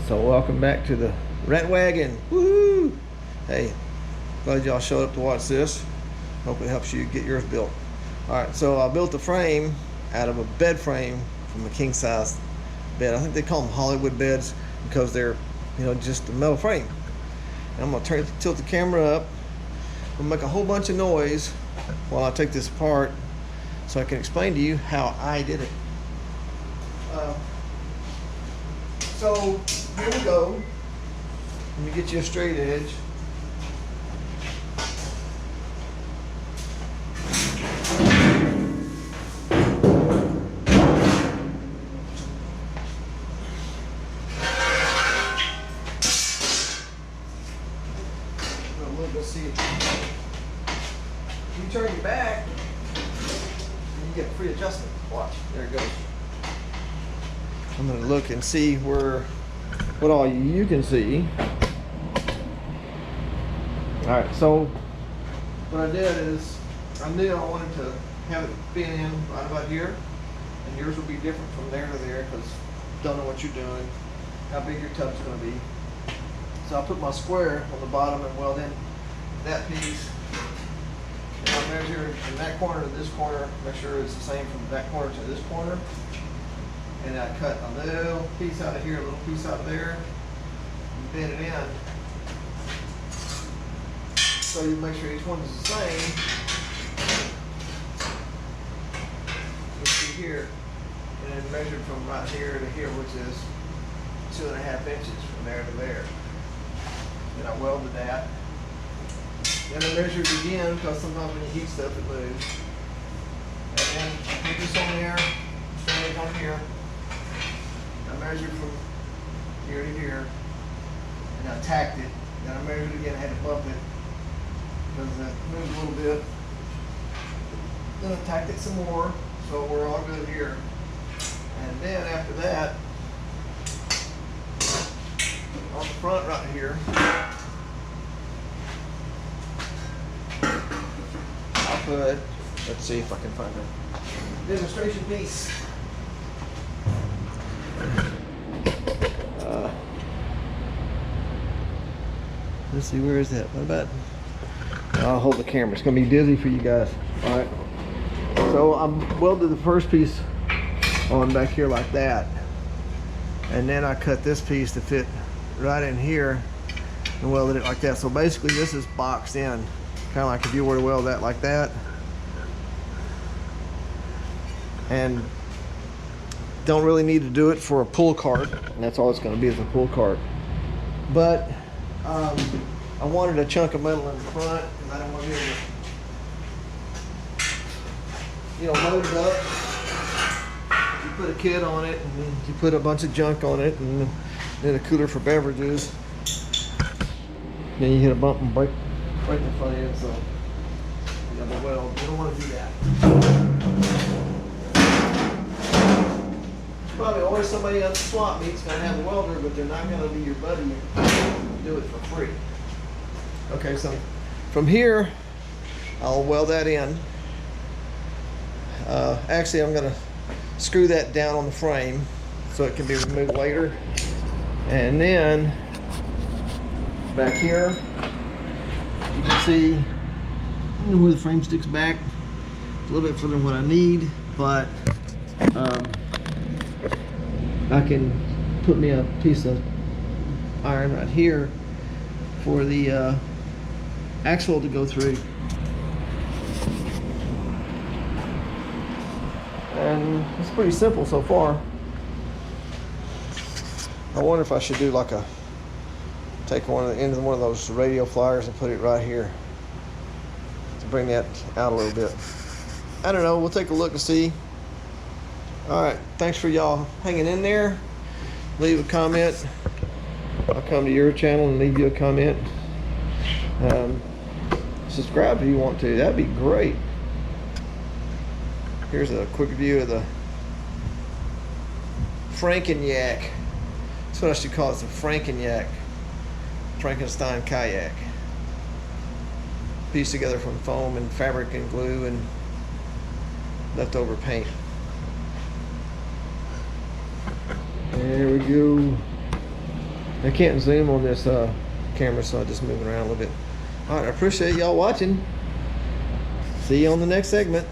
So welcome back to the rent wagon. Woohoo! Hey, glad y'all showed up to watch this. Hope it helps you get yours built. All right, so I built the frame out of a bed frame from a king size bed. I think they call them Hollywood beds because they're, just a metal frame. And I'm gonna tilt the camera up. I'm gonna make a whole bunch of noise while I take this apart so I can explain to you how I did it. So here we go. Let me get you a straight edge. Let's see. You turn your back, and you get free adjustment. Watch, there it goes. I'm gonna look and see what all you can see. All right, so what I did is I knew I wanted to have it fit in right about here, and yours will be different from there to there because you don't know what you're doing, how big your tub's gonna be. So I put my square on the bottom and weld in that piece. And I measure from that corner to this corner, make sure it's the same from that corner to this corner. And I cut a little piece out of here, a little piece out of there, and bend it in. So you make sure each one is the same. You see here, and then measured from right here to here, which is 2.5 inches from there to there. Then I welded that. Then I measured again because sometimes when you heat stuff it moves. And then I put this on there, stand it on here. I measured from here to here, and I tacked it. Then I measured again, I had to bump it because it moved a little bit. Then I tacked it some more, so we're all good here. And then after that, on the front right here, I'll put, let's see if I can find a demonstration piece. Let's see, where is that? What about? I'll hold the camera. It's gonna be dizzy for you guys. All right. So I welded the first piece on back here like that, and then I cut this piece to fit right in here and welded it like that. So basically, this is boxed in, kind of like if you were to weld that like that, and don't really need to do it for a pull cart, and that's all it's going to be is a pull cart. But I wanted a chunk of metal in the front because I don't want to be able to, load it up. You put a kit on it, and then you put a bunch of junk on it, and then a cooler for beverages. Then you hit a bump and break the front end. So the weld, you don't want to do that. Probably always somebody on the swap meet's gonna have a welder, but they're not gonna be your buddy and do it for free. Okay, so from here, I'll weld that in. Actually, I'm gonna screw that down on the frame so it can be removed later. And then back here, you can see where the frame sticks back. A little bit further than what I need, but I can put me a piece of iron right here for the axle to go through. And it's pretty simple so far. I wonder if I should do like take one of those radio flyers and put it right here to bring that out a little bit. I don't know, we'll take a look and see. All right, thanks for y'all hanging in there. Leave a comment. I'll come to your channel and leave you a comment. Subscribe if you want to, that'd be great. Here's a quick view of the frankin yak. That's what I should call it, it's a frankin yak. Frankenstein kayak. Pieced together from foam and fabric and glue and leftover paint. There we go. I can't zoom on this camera, so I'm just moving around a little bit. All right, I appreciate y'all watching. See you on the next segment.